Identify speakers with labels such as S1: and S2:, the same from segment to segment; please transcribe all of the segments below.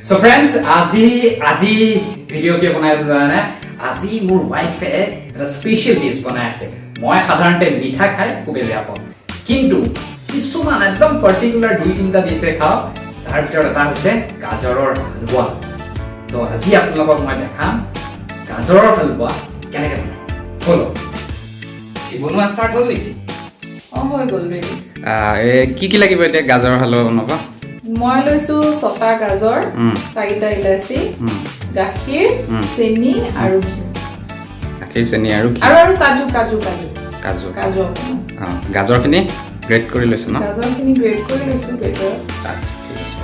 S1: So friends, আজি video কি বনাইছো জানা আজি মোৰ ওয়াইফে এটা স্পেশাল ডিশ বনাই আছে মই সাধাৰণতে মিঠা খাই খুব বেয়া পাওঁ কিন্তু কিছুমান একদম পাৰ্টিকুলাৰ দুই তিনটা ডিশে খাওঁ তাৰ ভিতৰত এটা হৈছে গাজৰৰ হালৱা তো আজি আপোনালোকক মই দেখাম গাজৰৰ হালৱা কেনেকৈ বনায় হলো এই বনোৱা ষ্টাৰ্ট হ'ল নেকি
S2: হৈ গ'ল ৰেডি
S1: কি লাগিব এতিয়া গাজৰৰ হালৱা বনাব
S2: মই লৈছো 6টা গাজৰ 4টা ইলাচি গাখীৰ চেনি আৰু ঘি
S1: গাখীৰ চেনি আৰু ঘি
S2: আৰু কাজু কাজু কাজু
S1: কাজু
S2: কাজু
S1: গাজৰখিনি গ্ৰেট কৰি লৈছে ন
S2: গাজৰখিনি গ্ৰেট কৰি লৈছো গ্ৰেটাৰ
S1: ঠিক আছে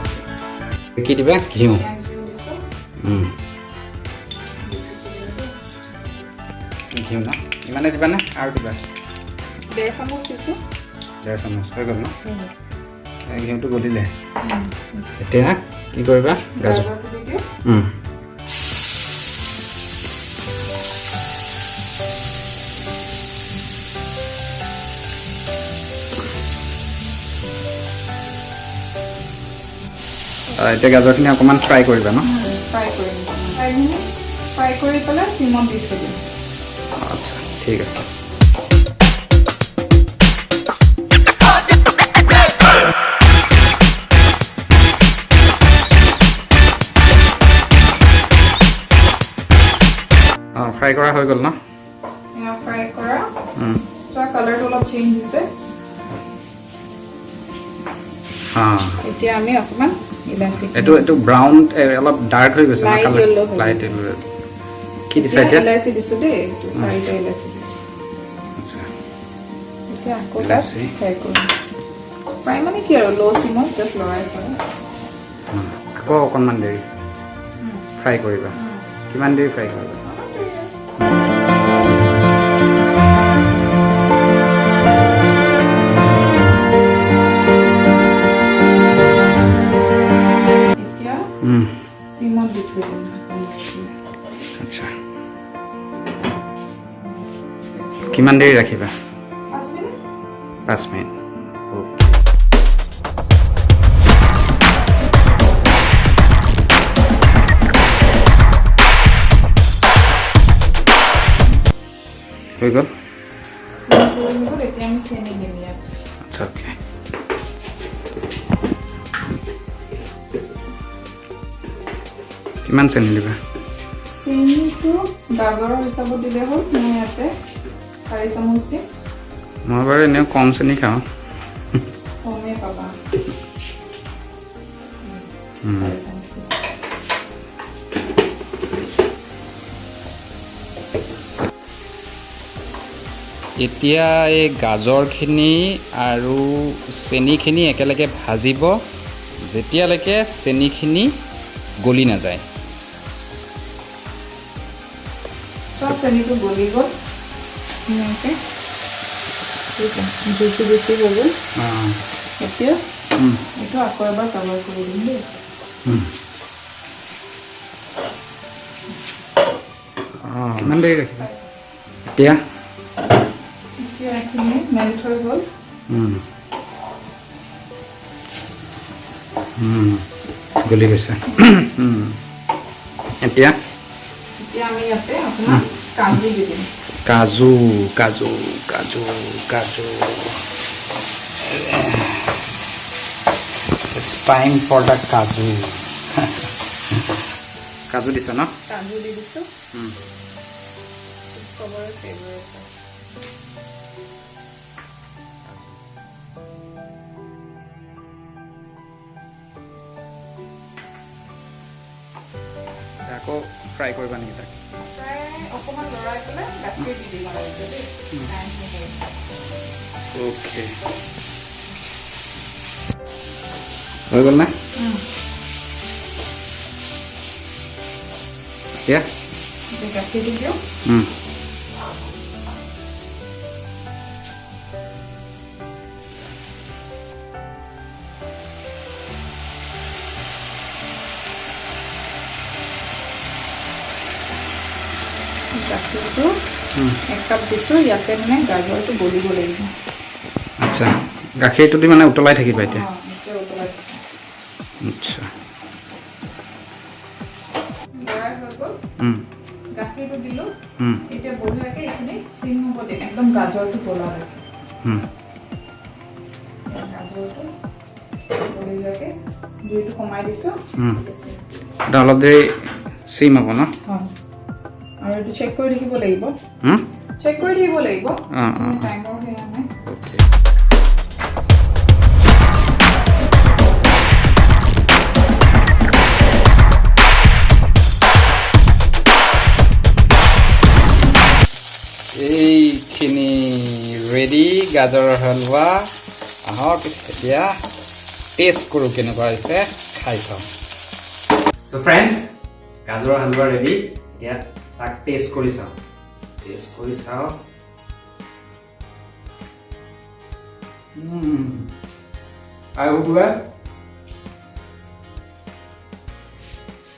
S1: কি দিবা ঘিউ ঘিউ না ইমানে দিবা না আৰু দিবা
S2: 1.5 চামুচ দিছো
S1: 1.5 চামুচ হৈ গ'ল ন ঘিউটো গলিলে এতিয়া কি কৰিবা গাজৰটো
S2: দি দিও
S1: এতিয়া গাজৰখিনি অকণমান ফ্ৰাই কৰিবা ন
S2: ফ্ৰাই কৰি পেলাই চিমত দি থৈ দিম
S1: আচ্ছা ঠিক আছে ফ্ৰাই কৰা হৈ গ'ল ন
S2: ফ্ৰাই কৰা চোৱা কালাৰটো অলপ চেঞ্জ হৈছে এতিয়া আমি অকমান ইলাচি
S1: এইটো ব্ৰাউন অলপ ডাৰ্ক হৈ গৈছে
S2: লাইট
S1: য়েলো কি দিছা এতিয়া
S2: ইলাচি দিছো দেই এইটো 4টা ইলাচি দিছো
S1: আচ্ছা
S2: এতিয়া আকৌ তাত ফ্ৰাই কৰিম ফ্ৰাই মানে কি আৰু লো চিমত জাষ্ট লৰাই
S1: আকৌ অকণমান দেৰি ফ্ৰাই কৰিবা কিমান দেৰি ফ্ৰাই কৰিবা
S2: চিমত দি থৈ দিম
S1: আচ্ছা কিমান দেৰি ৰাখিবা
S2: 5 মিনিট
S1: 5 মিনিট হৈ গ'ল
S2: এতিয়া আমি চেনি দিম ইয়াত
S1: আচ্ছা অ'কে কিমান চেনি দিবা
S2: চেনিটো গাজৰৰ হিচাপত দিলে হ'ল মই ইয়াতে 4 চামুচ দিম
S1: মই বাৰু এনেও কম চেনি খাওঁ
S2: কমেই পাবা এতিয়া এই গাজৰখিনি আৰু চেনিখিনি একেলগে ভাজিব যেতিয়ালৈকে চেনিখিনি গলি নাযায় চেনিটো গলি গ'ল ধুনীয়াকৈ বেছি হৈ গ'ল এতিয়া এইটো আকৌ এবাৰ কালাৰ কৰি দিম দেই
S1: কিমান দেৰি ৰাখিবা এতিয়া
S2: এইখিনি মেল্ট হৈ গ'ল
S1: গলি গৈছে এতিয়া
S2: আমি ইয়াতে আপোনাৰ কাজু দি দিম
S1: কাজু কাজু কাজু কাজু It's time for the কাজু কাজু দিছা ন
S2: কাজু দি দিছো চবৰে ফেভাৰিট
S1: আকৌ ফ্ৰাই কৰিবা নেকি তাক
S2: অকণমান লৰাই পেলাই গাখীৰ দি দিম আৰু দেই
S1: অ'কে হৈ গ'ল না এতিয়া
S2: গাখীৰ দি দিওঁ গাখীৰটো 1 কাপ দিছোঁ ইয়াতে মানে গাজৰটো গলিব লাগিব
S1: আচ্ছা গাখীৰটো দি মানে উতলাই থাকিবা এতিয়া
S2: এতিয়া উতলাই
S1: আচ্ছা
S2: বৰাই হৈ গ'ল গাখীৰটো দিলো এতিয়া বঢ়িয়াকে এইখিনি চিম হ'ব দিম একদম গাজৰটো গলালৈকে গাজৰটো বঢ়িয়াকে জুইটো কমাই দিছো
S1: অলপ দেৰি চিম হ'ব ন
S2: আৰু এইটো চেক কৰি দেখিব লাগিব চেক কৰি দিব লাগিব টাইমৰ হেয়া নাই
S1: ওকে এইখিনি ৰেডি গাজৰৰ হালৱা আহক এতিয়া টেষ্ট কৰোঁ কেনেকুৱা হৈছে খাই চাওঁ চ' ফ্ৰেণ্ডছ গাজৰৰ হালৱা ৰেডি এতিয়া তাক টেষ্ট কৰি চাওঁ I hope well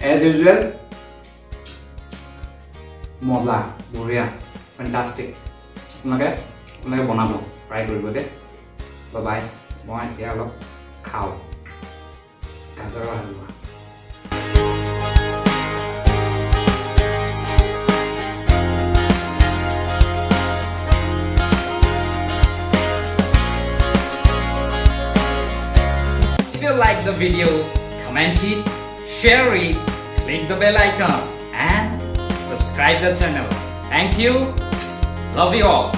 S1: as usual মজা বঢ়িয়া ফেণ্টাষ্টিক আপোনালোকে বনাব ট্ৰাই কৰিব দে বাই মই এতিয়া অলপ খাওঁ গাজৰৰ হালৱা If you like the video, comment it, share it, click the bell icon and subscribe the channel. Thank you. Love you all.